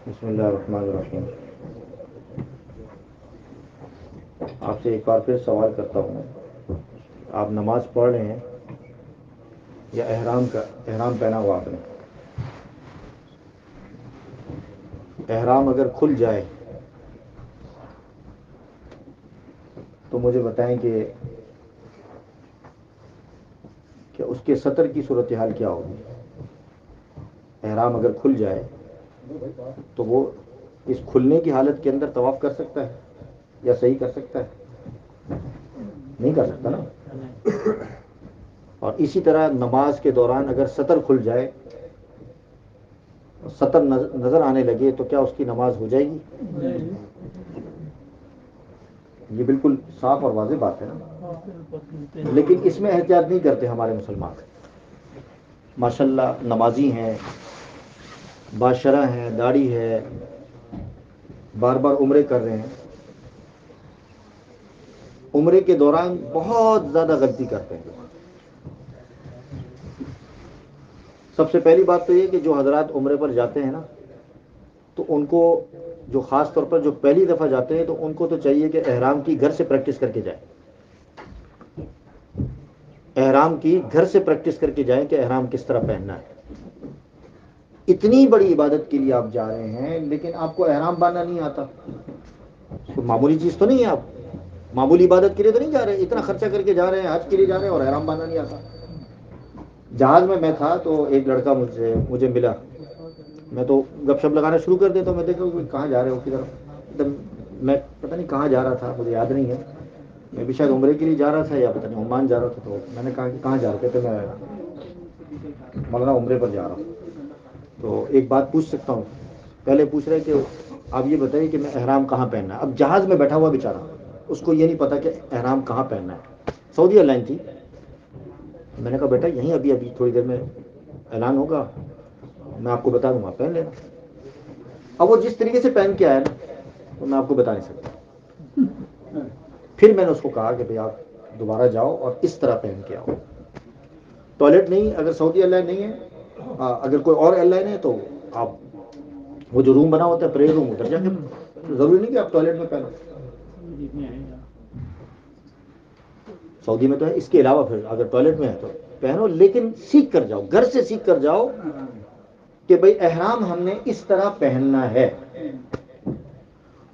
بسم اللہ الرحمن الرحیم. آپ سے ایک بار پھر سوال کرتا ہوں، آپ نماز پڑھ رہے ہیں یا احرام پہنا ہوا آپ نے؟ احرام اگر کھل جائے تو مجھے بتائیں کہ اس کے سطر کی صورتحال کیا ہوگی. احرام اگر کھل جائے تو وہ اس کھلنے کی حالت کے اندر طواف کر سکتا ہے یا صحیح کر سکتا ہے؟ نہیں کر سکتا نا. اور اسی طرح نماز کے دوران اگر سطر کھل جائے، سطر نظر آنے لگے، تو کیا اس کی نماز ہو جائے گی؟ یہ بالکل صاف اور واضح بات ہے نا. لیکن اس میں احتیاط نہیں کرتے ہمارے مسلمان. ماشاءاللہ نمازی ہیں، باشرہ ہیں، داڑھی ہے، بار بار عمرے کر رہے ہیں، عمرے کے دوران بہت زیادہ غلطی کرتے ہیں. سب سے پہلی بات تو یہ کہ جو حضرات عمرے پر جاتے ہیں نا، تو ان کو جو خاص طور پر جو پہلی دفعہ جاتے ہیں تو ان کو تو چاہیے کہ احرام کی گھر سے پریکٹس کر کے جائیں. احرام کی گھر سے پریکٹس کر کے جائیں کہ احرام کس طرح پہننا ہے. اتنی بڑی عبادت کے لیے آپ جا رہے ہیں لیکن آپ کو احرام باندھنا نہیں آتا. کوئی معمولی چیز تو نہیں ہے. آپ معمولی عبادت کے لیے تو نہیں جا رہے، اتنا خرچہ کر کے جا رہے ہیں، حج کے لیے جا رہے ہیں اور احرام باندھنا نہیں آتا. جہاز میں تھا تو ایک لڑکا مجھے ملا. میں تو گپ شپ لگانا شروع کر دیتا ہوں. میں دیکھا کہاں جا رہے ہو کدھر. میں پتہ نہیں کہاں جا رہا تھا، مجھے یاد نہیں ہے. میں بھی شاید عمرے کے لیے جا رہا تھا یا پتہ نہیں عمان جا رہا تھا. تو میں نے کہا کہ کہاں جا رہے تھے؟ میں مولانا عمرے پر جا رہا ہوں. تو ایک بات پوچھ سکتا ہوں؟ پہلے پوچھ رہے کہ آپ یہ بتائیے کہ میں احرام کہاں پہننا ہے. اب جہاز میں بیٹھا ہوا بیچارہ، اس کو یہ نہیں پتا کہ احرام کہاں پہننا ہے. سعودی ایئر لائن تھی. میں نے کہا بیٹا یہیں ابھی تھوڑی دیر میں اعلان ہوگا، میں آپ کو بتا دوں گا، پہن لینا. اب وہ جس طریقے سے پہن کے آیا نا، تو میں آپ کو بتا نہیں سکتا. پھر میں نے اس کو کہا کہ بھئی آپ دوبارہ جاؤ اور اس طرح پہن کے آؤ. ٹوائلٹ نہیں، اگر سعودی ایئر لائن نہیں ہے، اگر کوئی اور ایئر لائن ہے تو آپ وہ جو روم بنا ہوتا ہے پریئر روم، ادھر جا کے، ضروری نہیں کہ آپ ٹوائلٹ میں پہنو. سعودی میں تو ہے. اس کے علاوہ پھر اگر ٹوائلٹ میں ہے تو پہنو، لیکن سیکھ کر جاؤ، گھر سے سیکھ کر جاؤ کہ بھئی احرام ہم نے اس طرح پہننا ہے.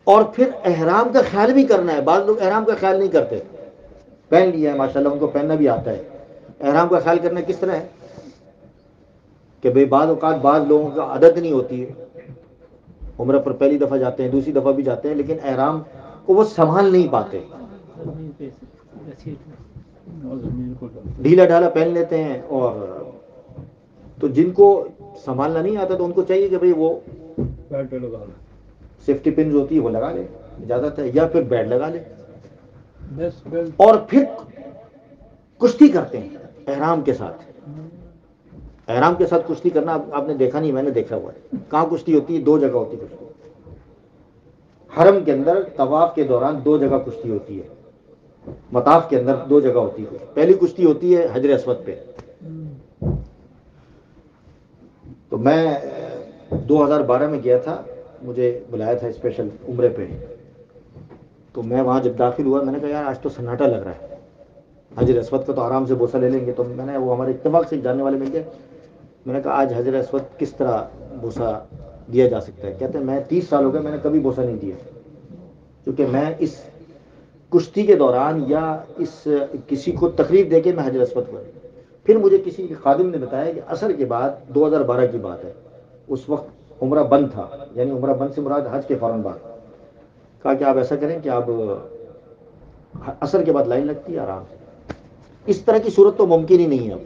اور پھر احرام کا خیال بھی کرنا ہے. بعض لوگ احرام کا خیال نہیں کرتے، پہن لیا ہے ماشاءاللہ، ان کو پہننا بھی آتا ہے. احرام کا خیال کرنا کس طرح ہے کہ بھئی بعض اوقات بعض لوگوں کا عادت نہیں ہوتی ہے، عمرہ پر پہلی دفعہ جاتے ہیں، دوسری دفعہ بھی جاتے ہیں، لیکن احرام کو وہ سنبھال نہیں پاتے، ڈھیلا ڈھالا پہن لیتے ہیں. اور تو جن کو سنبھالنا نہیں آتا تو ان کو چاہیے کہ بھئی وہ سیفٹی پنز ہوتی ہے وہ لگا لے، اجازت ہے، یا پھر بیڈ لگا لے. اور پھر کشتی کرتے ہیں احرام کے ساتھ. احرام کے ساتھ کشتی کرنا آپ نے دیکھا نہیں، میں نے دیکھا ہوا ہے. کہاں کشتی ہوتی ہے؟ دو جگہ ہوتی ہے کشتی. حرم کے اندر طواف کے دوران دو جگہ کشتی ہوتی ہے. مطاف کے اندر دو جگہ ہوتی ہے. پہلی کشتی ہوتی ہے حجر اسود پہ. تو میں 2012 میں گیا تھا، مجھے بلایا تھا اسپیشل عمرے پہ. تو میں وہاں جب داخل ہوا، میں نے کہا یار آج تو سناٹا لگ رہا ہے. حجر اسود کا تو آرام سے بوسہ لے لیں گے. تو میں نے، وہ ہمارے اتفاق سے جاننے والے مل گئے، میں نے کہا آج حجر اسود کس طرح بوسہ دیا جا سکتا ہے؟ کہتے ہیں میں 30 سال ہو گئے میں نے کبھی بوسہ نہیں دیا، کیونکہ میں اس کشتی کے دوران یا اس کسی کو تکلیف دے کے میں حجر اسود پر. پھر مجھے کسی خادم نے بتایا کہ عصر کے بعد 2012 کی بات ہے، اس وقت عمرہ بند تھا، یعنی عمرہ بند سے مراد حج کے فوراً بعد. کہا کہ آپ ایسا کریں کہ آپ عصر کے بعد لائن لگتی ہے آرام سے. اس طرح کی صورت تو ممکن ہی نہیں ہے. اب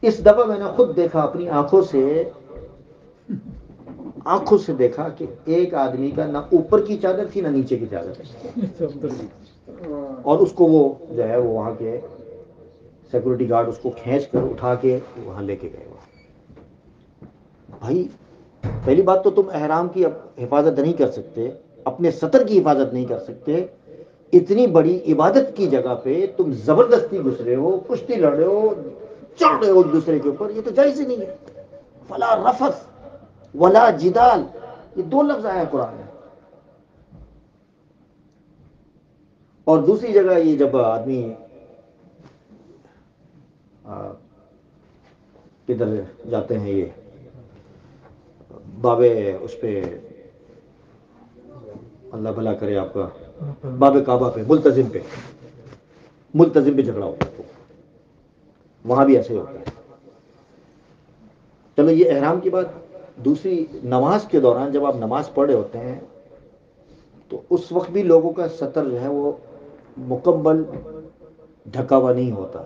اس دفعہ میں نے خود دیکھا اپنی آنکھوں سے دیکھا کہ ایک آدمی کا نہ اوپر کی چادر تھی نہ نیچے کی چادر. اور اس کو وہ جو ہے وہ وہاں کے سیکورٹی گارڈ اس کو کھینچ کر اٹھا کے وہاں لے کے گئے. بھائی پہلی بات تو تم احرام کی حفاظت نہیں کر سکتے، اپنے سطر کی حفاظت نہیں کر سکتے، اتنی بڑی عبادت کی جگہ پہ تم زبردستی گھس رہے ہو، کشتی لڑ رہے ہو، چڑھ رہے ہو ایک دوسرے کے اوپر، یہ تو جائز ہی نہیں ہے. فلا رفث ولا جدال، یہ دو لفظ آئے ہیں قرآن میں. اور دوسری جگہ یہ جب آدمی کدھر جاتے ہیں، یہ بابے اس پہ، اللہ بھلا کرے آپ کا، باب کعبہ پہ، ملتزم پہ جھگڑا ہوتا ہے، وہاں بھی ایسے ہی ہوتا ہے. چلو یہ احرام کی بات. دوسری، نماز کے دوران جب آپ نماز پڑھ رہے ہوتے ہیں تو اس وقت بھی لوگوں کا سطر جو ہے وہ مکمل ڈھکا ہوا نہیں ہوتا.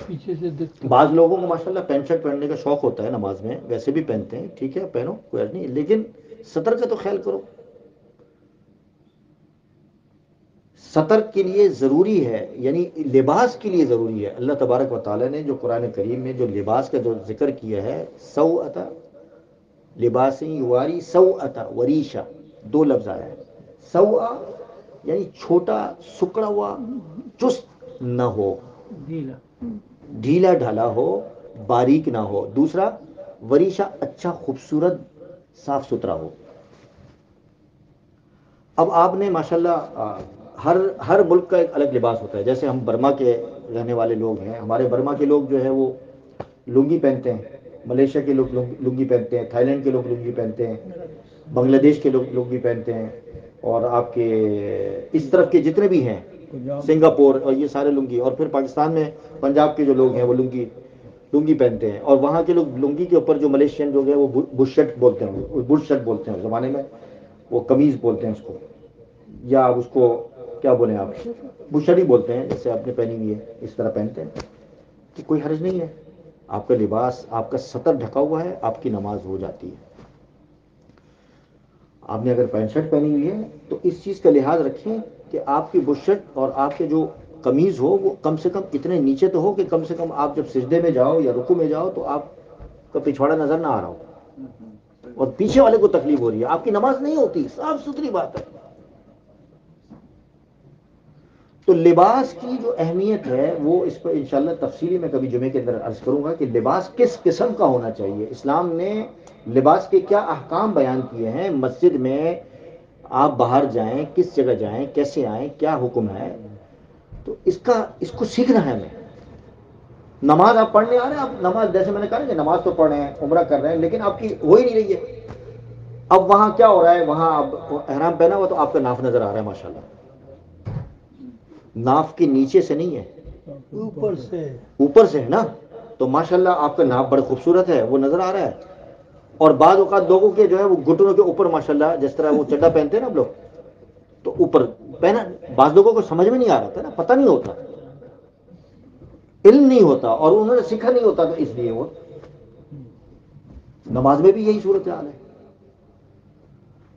پیچھے سے بعض لوگوں کو ماشاءاللہ پینٹ شرٹ پہننے کا شوق ہوتا ہے نماز میں، ویسے بھی پہنتے ہیں، ٹھیک ہے پہنو کوئی حرج نہیں، لیکن سطر کا تو خیال کرو. سطر کے لیے ضروری ہے، یعنی لباس کے لیے ضروری ہے. اللہ تبارک و تعالیٰ نے جو قرآن کریم میں جو لباس کا جو ذکر کیا ہے، سوءۃ لباس یواری سوءۃ وریشا، دو لفظ آیا ہے. سوء یعنی چھوٹا سکڑا ہوا چست نہ ہو، ڈھیلا ڈھیلا ڈھالا ہو، باریک نہ ہو. دوسرا وریشا اچھا خوبصورت صاف ستھرا ہو. اب آپ نے ماشاءاللہ ہر ملک کا ایک الگ لباس ہوتا ہے. جیسے ہم برما کے رہنے والے لوگ ہیں، ہمارے برما کے لوگ جو ہے وہ لنگی پہنتے ہیں، ملیشیا کے لوگ لنگی پہنتے ہیں، تھائی لینڈ کے لوگ لنگی پہنتے ہیں، بنگلہ دیش کے لوگ لنگی پہنتے ہیں، اور آپ کے اس طرف کے جتنے بھی ہیں، سنگاپور اور یہ سارے لنگی. اور پھر پاکستان میں پنجاب کے جو لوگ ہیں وہ لنگی پہنتے ہیں. اور وہاں کے لوگ لنگی کے اوپر جو ملیشین لوگ ہیں وہ بشرٹ بولتے ہیں، بشرٹ بولتے ہیں اس زمانے میں، وہ قمیض بولتے ہیں اس کو، یا اس کو کیا بولیں آپ، بشری بولتے ہیں. جیسے آپ نے پہنی ہوئی ہے اس طرح پہنتے ہیں، کہ کوئی حرج نہیں ہے. آپ کا لباس، آپ کا سطر ڈھکا ہوا ہے، آپ کی نماز ہو جاتی ہے. آپ نے اگر پینٹ شرٹ پہنی ہوئی ہے تو اس چیز کا لحاظ رکھیں کہ آپ کی بشرٹ اور آپ کے جو قمیض ہو وہ کم سے کم اتنے نیچے تو ہو کہ کم سے کم آپ جب سجدے میں جاؤ یا رکوع میں جاؤ تو آپ کا پچھواڑا نظر نہ آ رہا ہو، اور پیچھے والے کو تکلیف ہو رہی ہے، آپ کی نماز نہیں ہوتی. صاف ستھری بات ہے. تو لباس کی جو اہمیت ہے وہ اس پر انشاءاللہ تفصیلی میں کبھی جمعے کے اندر عرض کروں گا کہ لباس کس قسم کا ہونا چاہیے. اسلام نے لباس کے کیا احکام بیان کیے ہیں. مسجد میں آپ باہر جائیں، کس جگہ جائیں، کیسے آئیں، کیا حکم ہے، تو اس کو سیکھنا ہے ہمیں. نماز آپ پڑھنے آ رہے ہیں، آپ نماز جیسے میں نے کہا کہ نماز تو پڑھ رہے ہیں، عمرہ کر رہے ہیں، لیکن آپ کی ہو ہی نہیں رہی ہے. اب وہاں کیا ہو رہا ہے، وہاں اب احرام پہنا ہوا تو آپ کا ناف نظر آ رہا ہے ماشاءاللہ. ناف کے نیچے سے نہیں ہے، اوپر سے ہے نا. تو ماشاءاللہ آپ کا ناف بڑا خوبصورت ہے، وہ نظر آ رہا ہے. اور بعض اوقات لوگوں کے جو ہے وہ گھٹنوں کے اوپر ماشاءاللہ جس طرح وہ چڈا پہنتے ہیں نا اب لوگ، تو اوپر پہنا. بعض لوگوں کو سمجھ میں نہیں آ رہا تھا نا، پتہ نہیں ہوتا، علم نہیں ہوتا، اور انہوں نے سیکھا نہیں ہوتا، تو اس لیے وہ نماز میں بھی یہی صورت حال ہے.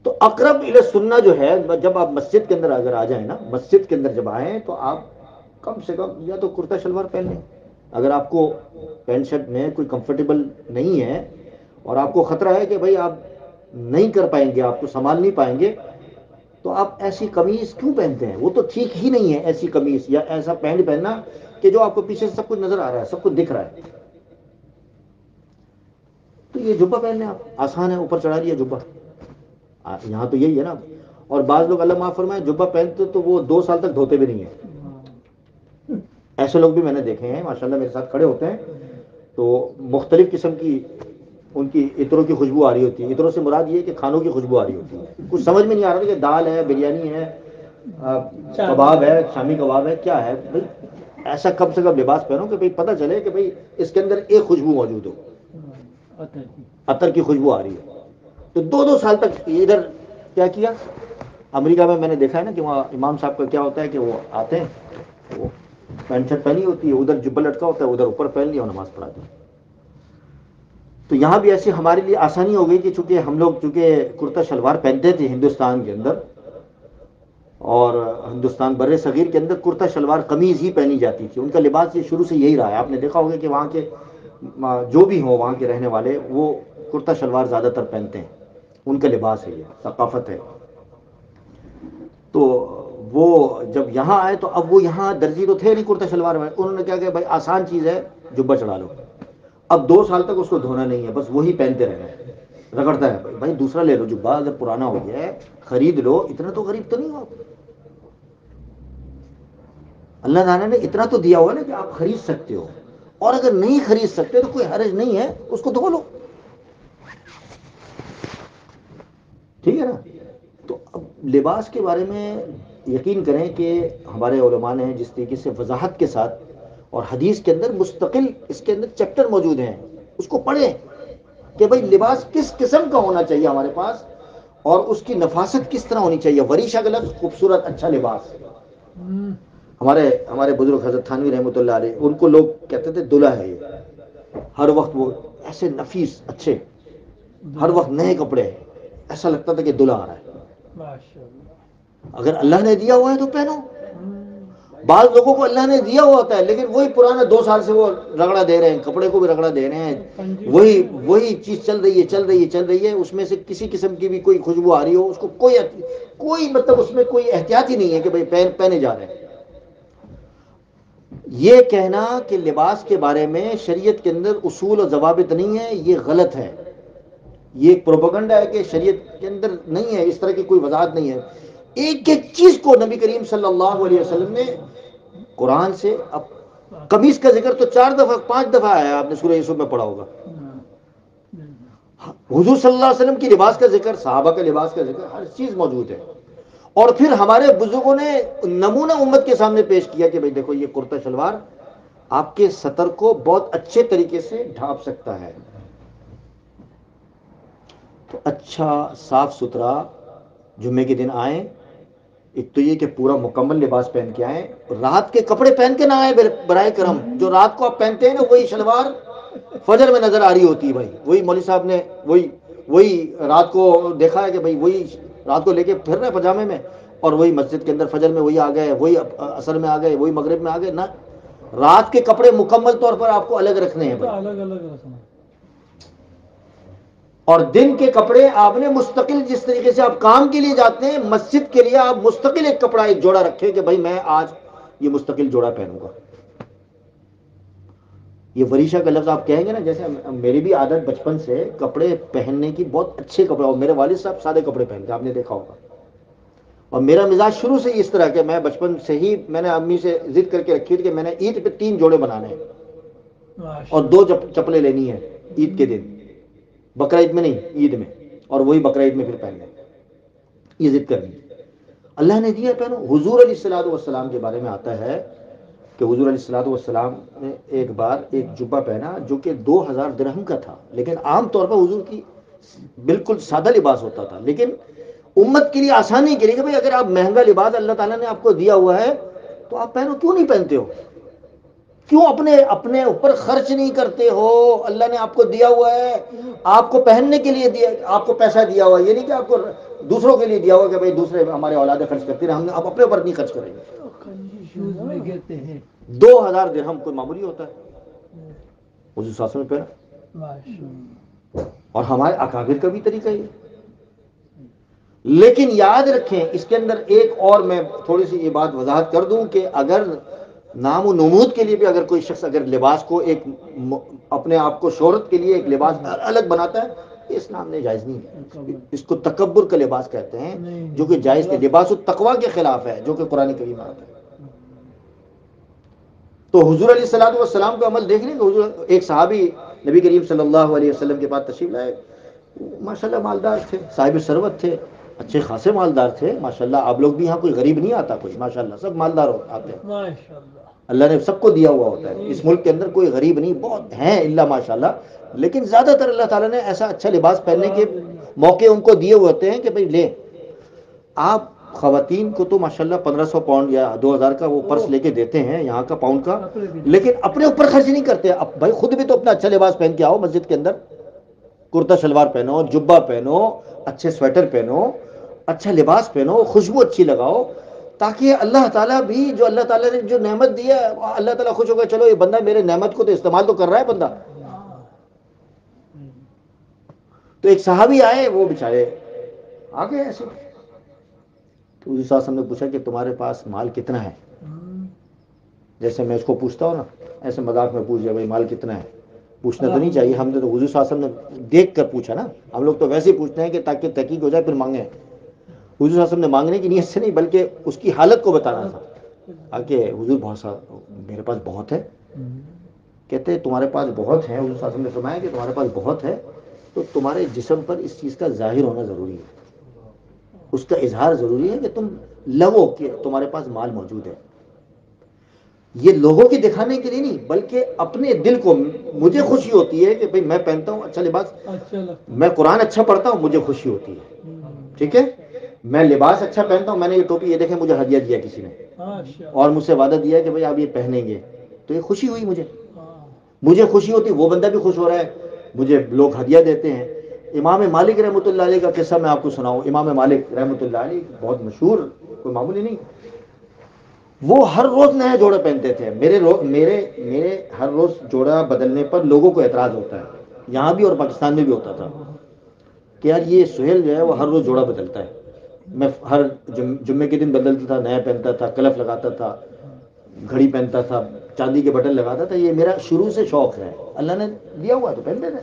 تو اقرب الی سنہ جو ہے، جب آپ مسجد کے اندر اگر آ جائیں نا، مسجد کے اندر جب آئیں تو آپ کم سے کم یا تو کرتا شلوار پہن لیں. اگر آپ کو پینٹ شرٹ میں کوئی کمفرٹیبل نہیں ہے اور آپ کو خطرہ ہے کہ بھائی آپ نہیں کر پائیں گے، آپ کو سنبھال نہیں پائیں گے، تو آپ ایسی قمیض کیوں پہنتے ہیں؟ وہ تو ٹھیک ہی نہیں ہے ایسی قمیض یا ایسا پینٹ پہننا کہ جو آپ کو پیچھے سے سب کچھ نظر آ رہا ہے، سب کچھ دکھ رہا ہے. تو یہ جبہ پہن لیں آپ، آسان ہے، اوپر چڑھا لیا جبہ. یہاں تو یہی ہے نا. اور بعض لوگ اللہ معاف فرمائے جبہ پہنتے تو وہ 2 سال تک دھوتے بھی نہیں ہیں. ایسے لوگ بھی میں نے دیکھے ہیں ماشاءاللہ، میرے ساتھ کھڑے ہوتے ہیں تو مختلف قسم کی ان کی عطروں کی خوشبو آ رہی ہوتی ہے. عطروں سے مراد یہ کہ کھانوں کی خوشبو آ رہی ہوتی ہے. کچھ سمجھ میں نہیں آ رہا کہ دال ہے، بریانی ہے، کباب ہے، شامی کباب ہے، کیا ہے بھائی. ایسا کم سے کم لباس پہنو کہ بھائی پتہ چلے کہ بھائی اس کے اندر ایک خوشبو موجود ہو، عطر کی خوشبو آ رہی ہے. تو 2 سال تک ادھر کیا کیا امریکہ میں نے دیکھا ہے نا کہ وہاں امام صاحب کا کیا ہوتا ہے کہ وہ آتے ہیں، وہ پینٹ شرٹ پہنی ہوتی ہے، ادھر جبہ لٹکا ہوتا ہے، ادھر اوپر پہن لیا اور نماز پڑھاتے ہیں. تو یہاں بھی ایسی ہمارے لیے آسانی ہو گئی کہ چونکہ ہم لوگ کرتا شلوار پہنتے تھے ہندوستان کے اندر، اور ہندوستان بر صغیر کے اندر کرتا شلوار قمیض ہی پہنی جاتی تھی. ان کا لباس یہ شروع سے یہی رہا ہے. آپ نے دیکھا ہوگا کہ وہاں کے جو بھی ہوں وہاں کے رہنے والے، وہ کرتا شلوار زیادہ تر پہنتے ہیں. ان کا لباس ہے، یہ ثقافت ہے. تو وہ جب یہاں آئے تو اب وہ یہاں درزی تو تھے نہیں کرتا شلوار میں، انہوں نے کیا کہ بھائی آسان چیز ہے جبہ چڑھا لو، اب 2 سال تک اس کو دھونا نہیں ہے، بس وہی پہنتے رہنا ہے، رگڑتا ہے بھائی دوسرا لے لو جبہ، اگر پرانا ہو گیا ہے خرید لو، اتنا تو غریب تو نہیں ہو آپ، اللہ تعالیٰ نے اتنا تو دیا ہوا نا کہ آپ خرید سکتے ہو، اور اگر نہیں خرید سکتے تو کوئی حرج نہیں ہے، اس کو دھو لو، ٹھیک ہے نا۔ تو اب لباس کے بارے میں یقین کریں کہ ہمارے علماء نے جس طریقے سے وضاحت کے ساتھ، اور حدیث کے اندر مستقل اس کے اندر چیپٹر موجود ہیں، اس کو پڑھیں کہ بھئی لباس کس قسم کا ہونا چاہیے ہمارے پاس، اور اس کی نفاست کس طرح ہونی چاہیے۔ وریشہ کا لفظ خوبصورت اچھا لباس، ہمارے بزرگ حضرت تھانوی رحمۃ اللہ علیہ، ان کو لوگ کہتے تھے دلہا ہے یہ، ہر وقت وہ ایسے نفیس اچھے، ہر وقت نئے کپڑے، ایسا لگتا تھا کہ دلہا آ رہا ہے۔ اگر اللہ نے دیا ہوا ہے تو پہنو۔ بعض لوگوں کو اللہ نے دیا ہوا ہوتا ہے لیکن وہی پرانا 2 سال سے وہ رگڑا دے رہے ہیں، کپڑے کو بھی رگڑا دے رہے ہیں، وہی چیز چل رہی ہے، اس میں سے کسی قسم کی بھی کوئی خوشبو آ رہی ہو، اس کو کوئی مطلب اس میں کوئی احتیاط ہی نہیں ہے کہ بھئی پہنے جا رہے ہیں۔ یہ کہنا کہ لباس کے بارے میں شریعت کے اندر اصول و ضوابط نہیں ہے، یہ غلط ہے، یہ ایک پروپیگنڈا ہے کہ شریعت کے اندر نہیں ہے، اس طرح کی کوئی وضاحت نہیں ہے۔ ایک ایک چیز کو نبی کریم صلی اللہ علیہ وسلم نے قرآن سے، اب قمیص کا ذکر تو 4 دفعہ 5 دفعہ آیا، آپ نے سورہ یوسف میں پڑھا ہوگا۔ حضور صلی اللہ علیہ وسلم کی لباس کا ذکر، صحابہ کا لباس کا ذکر، ہر چیز موجود ہے۔ اور پھر ہمارے بزرگوں نے نمونہ امت کے سامنے پیش کیا کہ بھئی دیکھو یہ کرتا شلوار آپ کے سطر کو بہت اچھے طریقے سے ڈھانپ سکتا ہے۔ تو اچھا صاف ستھرا جمعے کے دن آئیں، ایک تو یہ کہ پورا مکمل لباس پہن کے آئیں، رات کے کپڑے پہن کے نہ آئیں برائے کرم، جو رات کو آپ پہنتے ہیں نا وہی شلوار فجر میں نظر آ رہی ہوتی ہے بھائی، وہی مولوی صاحب نے وہی رات کو دیکھا ہے کہ بھائی وہی رات کو لے کے پھر رہے پجامے میں، اور وہی مسجد کے اندر فجر میں وہی آ گئے، وہی عصر میں آ گئے، وہی مغرب میں آ گئے، نہ رات کے کپڑے مکمل طور پر آپ کو الگ رکھنے ہیں بھائی، الگ الگ رکھنا، اور دن کے کپڑے آپ نے مستقل، جس طریقے سے آپ کام کے لیے جاتے ہیں مسجد کے لیے آپ مستقل ایک کپڑا ایک جوڑا رکھیں کہ بھائی میں آج یہ مستقل جوڑا پہنوں گا۔ یہ وریشہ کا لفظ آپ کہیں گے نا، جیسے میری بھی عادت بچپن سے کپڑے پہننے کی، بہت اچھے کپڑے، اور میرے والد صاحب سادے کپڑے پہنتے آپ نے دیکھا ہوگا، اور میرا مزاج شروع سے اس طرح کہ میں بچپن سے ہی میں نے امی سے ضد کر کے رکھی تھی کہ میں نے عید پہ 3 جوڑے بنانے ہیں اور 2 چپلیں لینی ہیں عید کے دن، بقرہ عید میں نہیں، عید میں، اور وہی بقرہ عید میں پھر پہننے، یہ ضد کرنی۔ اللہ نے دیا پہنو۔ حضور علیہ الصلوۃ والسلام کے بارے میں آتا ہے کہ حضور علیہ الصلوۃ والسلام نے ایک بار ایک جبہ پہنا جو کہ 2000 درہم کا تھا، لیکن عام طور پر حضور کی بالکل سادہ لباس ہوتا تھا، لیکن امت کے لیے آسانی کے لیے کہ بھئی اگر آپ مہنگا لباس اللہ تعالیٰ نے آپ کو دیا ہوا ہے تو آپ پہنو، کیوں نہیں پہنتے ہو؟ کیوں اپنے اوپر خرچ نہیں کرتے ہو؟ اللہ نے آپ کو دیا ہوا ہے، آپ کو پہننے کے لیے دیا، آپ کو پیسہ دیا ہوا ہے، یہ نہیں کہ آپ کو دوسروں کے لیے دیا ہوا کہ بھئی دوسرے ہمارے اولادیں خرچ کرتی رہے، ہم اب اپنے اوپر نہیں خرچ کریں گے۔ 2000 درہم کوئی معمولی ہوتا ہے، حضور صلی اللہ علیہ وسلم پہنا، اور ہمارے اکابر کا بھی طریقہ یہ۔ لیکن یاد رکھیں اس کے اندر ایک اور میں تھوڑی سی یہ بات وضاحت کر دوں کہ اگر نام و نمود کے لیے بھی اگر کوئی شخص اگر لباس کو ایک اپنے آپ کو شہرت کے لیے ایک لباس الگ بناتا ہے، یہ اسلام نے جائز نہیں ہے، اس کو تکبر کا لباس کہتے ہیں، جو کہ جائز نہیں، لباس التقوی کے خلاف ہے، جو کہ قرآن کریم میں آتا ہے۔ تو حضور علیہ الصلوۃ والسلام کا عمل دیکھ لیں کہ حضور ایک صحابی نبی کریم صلی اللہ علیہ وسلم کے پاس تشریف لائے، ماشاءاللہ مالدار تھے، صاحب ثروت تھے، اچھے خاصے مالدار تھے ماشاءاللہ، آپ لوگ بھی یہاں کوئی غریب نہیں آتا کوئی، ماشاءاللہ سب مالدار آتے ہیں، اللہ نے سب کو دیا ہوا ہوتا ہے، اس ملک کے اندر کوئی غریب نہیں، بہت ہیں الا ماشاءاللہ، لیکن زیادہ تر اللہ تعالیٰ نے ایسا اچھا لباس پہننے کے موقع ان کو دیے ہوئے ہوتے ہیں کہ بھئی لیں۔ آپ خواتین کو تو ماشاءاللہ 1500 پاؤنڈ یا 2000 کا وہ پرس لے کے دیتے ہیں یہاں کا پاؤنڈ کا، لیکن اپنے اوپر خرچ نہیں کرتے۔ اب بھائی خود بھی تو اپنا اچھا لباس پہن کے آؤ مسجد کے اندر، کرتا شلوار پہنو، جبہ پہنو، اچھے سویٹر پہنو، اچھا لباس پہنو، خوشبو اچھی لگاؤ، تاکہ اللہ تعالیٰ بھی جو اللہ تعالیٰ نے جو نعمت دی ہے اللہ تعالیٰ خوش ہوگا، چلو یہ بندہ میرے نعمت کو تو استعمال تو کر رہا ہے بندہ۔ تو ایک صحابی آئے، وہ بیچارے آ گئے ایسے، تو حضور صلی اللہ علیہ وسلم نے پوچھا کہ تمہارے پاس مال کتنا ہے؟ جیسے میں اس کو پوچھتا ہوں نا، ایسے مذاق میں پوچھ جائے بھائی مال کتنا ہے، پوچھنا تو نہیں چاہیے. ہم نے تو حضور صلی اللہ علیہ وسلم نے دیکھ کر پوچھا نا. ہم لوگ تو ویسے ہی پوچھتے ہیں کہ تاکہ تحقیق ہو جائے پھر مانگیں. حضور صلی اللہ علیہ وسلم نے مانگنے کی نیت سے نہیں بلکہ اس کی حالت کو بتانا تھا کہ حضور بہت سا میرے پاس بہت ہے. کہتے ہیں تمہارے پاس بہت ہے، حضور صلی اللہ علیہ وسلم نے فرمایا کہ تمہارے پاس بہت ہے تو تمہارے جسم پر اس چیز کا ظاہر ہونا ضروری ہے، اس کا اظہار ضروری ہے کہ تم لگو کہ تمہارے پاس مال موجود ہے. یہ لوگوں کی دکھانے کے لیے نہیں بلکہ اپنے دل کو. مجھے خوشی ہوتی ہے کہ بھئی میں پہنتا ہوں اچھا لباس، میں قرآن اچھا پڑھتا ہوں، مجھے خوشی ہوتی ہے. ٹھیک ہے، میں لباس اچھا پہنتا ہوں، میں نے یہ ٹوپی یہ دیکھیں مجھے ہدیہ دیا کسی نے اور مجھ سے وعدہ دیا کہ بھئی آپ یہ پہنیں گے، تو یہ خوشی ہوئی. مجھے خوشی ہوتی، وہ بندہ بھی خوش ہو رہا ہے، مجھے لوگ ہدیہ دیتے ہیں. امام مالک رحمۃ اللہ علیہ کا قصہ میں آپ کو سناؤں. امام مالک رحمۃ اللہ علیہ بہت مشہور، کوئی معمولی نہیں. وہ ہر روز نیا جوڑا پہنتے تھے. میرے ہر روز جوڑا بدلنے پر لوگوں کو اعتراض ہوتا ہے، یہاں بھی اور پاکستان میں بھی ہوتا تھا کہ یار یہ سہیل جو ہے وہ ہر روز جوڑا بدلتا ہے. میں ہر جمعے کے دن بدلتا تھا، نیا پہنتا تھا، کلف لگاتا تھا، گھڑی پہنتا تھا، چاندی کے بٹن لگاتا تھا. یہ میرا شروع سے شوق ہے، اللہ نے دیا ہوا تو پہنتے تھے.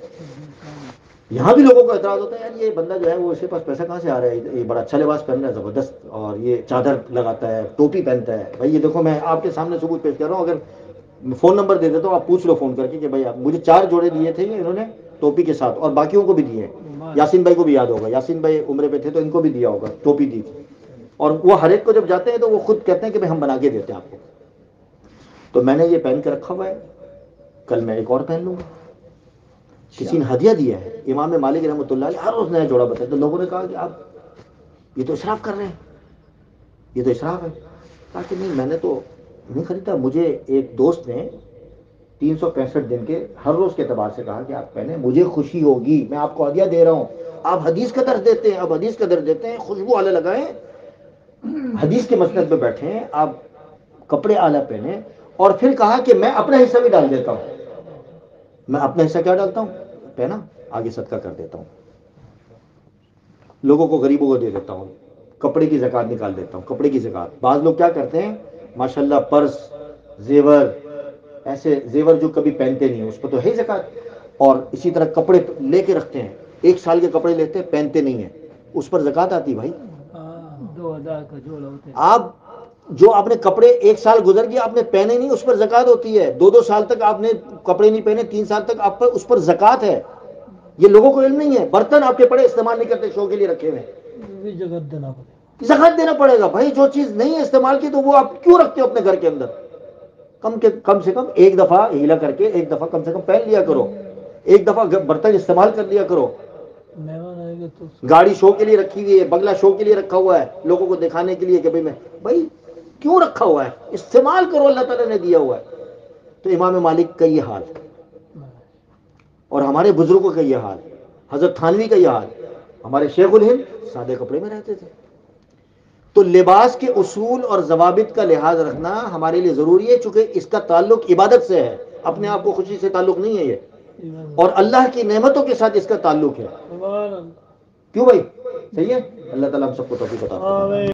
یہاں بھی لوگوں کو اعتراض ہوتا ہے یار یہ بندہ جو ہے وہ اس کے پاس پیسہ کہاں سے آ رہا ہے، یہ بڑا اچھا لباس پہن رہا ہے زبردست، اور یہ چادر لگاتا ہے، ٹوپی پہنتا ہے. بھائی یہ دیکھو میں آپ کے سامنے ثبوت پیش کر رہا ہوں. اگر فون نمبر دے دیتا ہوں آپ پوچھ لو فون کر کے کہ بھائی آپ مجھے 4 جوڑے دیے تھے انہوں نے ٹوپی کے ساتھ، اور باقیوں کو بھی دیے. یاسین بھائی کو بھی یاد ہوگا، یاسین بھائی عمرے پہ تھے تو ان کو بھی دیا ہوگا، ٹوپی دی تھی. اور وہ ہر ایک کو جب جاتے ہیں تو وہ خود کہتے ہیں کہ بھائی ہم بنا کے دیتے ہیں آپ کو. تو میں نے یہ پہن کے رکھا ہوا ہے، کل میں ایک اور پہن لوں گا. کسی نے ہدیہ دیا ہے. امام مالک رحمۃ اللہ علیہ ہر روز نیا جوڑا بتایا. تو لوگوں نے کہا کہ آپ یہ تو اسراف کر رہے ہیں، یہ تو اسراف ہے. کہا کہ نہیں میں نے تو نہیں خریدا. مجھے ایک دوست نے 365 دن کے ہر روز کے اعتبار سے کہا کہ آپ پہنیں، مجھے خوشی ہوگی، میں آپ کو ہدیہ دے رہا ہوں. آپ حدیث کا درس دیتے ہیں، اب حدیث کا درس دیتے ہیں، خوشبو اعلی لگائیں، حدیث کے مسند پہ بیٹھیں، آپ کپڑے اعلی پہنیں. اور پھر کہا کہ میں اپنا حصہ بھی ڈال دیتا ہوں. میں اپنا حصہ کیا ڈالتا ہوں؟ پہنا آگے صدقہ کر دیتا ہوں، لوگوں کو غریبوں کو دے دیتا ہوں، کپڑے کی زکات نکال دیتا ہوں. کپڑے کی زکات بعض لوگ کیا کرتے ہیں ماشاءاللہ پرس، زیور، ایسے زیور جو کبھی پہنتے نہیں اس پر تو ہے ہی زکات. اور اسی طرح کپڑے لے کے رکھتے ہیں، 1 سال کے کپڑے لیتے ہیں پہنتے نہیں ہیں، اس پر زکات آتی. بھائی 2000 کا جوڑا ہوتا ہے. آپ جو آپ نے کپڑے 1 سال گزر گیا آپ نے پہنے نہیں، اس پر زکات ہوتی ہے. 2 سال تک آپ نے کپڑے نہیں پہنے، 3 سال تک آپ پر اس پر زکات ہے. یہ لوگوں کو علم نہیں ہے. برتن آپ کے پڑے استعمال نہیں کرتے، شو کے لیے رکھے ہوئے، زکات دینا پڑے. زکات دینا پڑے گا. بھائی جو چیز نہیں ہے استعمال کی تو وہ آپ کیوں رکھتے ہو اپنے گھر کے اندر؟ کم سے کم ایک دفعہ ہیلا کر کے ایک دفعہ کم سے کم پہن لیا کرو، ایک دفعہ برتن استعمال کر لیا کرو. مہمان آئے گا تو گاڑی شو کے لیے رکھی ہوئی ہے، بنگلہ شو کے لیے رکھا ہوا ہے، لوگوں کو دکھانے کے لیے کہ بھائی کیوں رکھا ہوا ہے؟ استعمال کرو، اللہ تعالیٰ نے دیا ہوا ہے. تو امام مالک کا یہ حال، اور ہمارے بزرگوں کا یہ حال، حضرت تھانوی کا یہ حال. ہمارے شیخ الہند سادے کپڑے میں رہتے تھے. تو لباس کے اصول اور ضوابط کا لحاظ رکھنا ہمارے لیے ضروری ہے، چونکہ اس کا تعلق عبادت سے ہے، اپنے آپ کو خوشی سے تعلق نہیں ہے یہ، اور اللہ کی نعمتوں کے ساتھ اس کا تعلق ہے. کیوں بھائی؟ صحیح ہے. اللہ تعالیٰ ہم سب کو توفیق عطا فرمائے.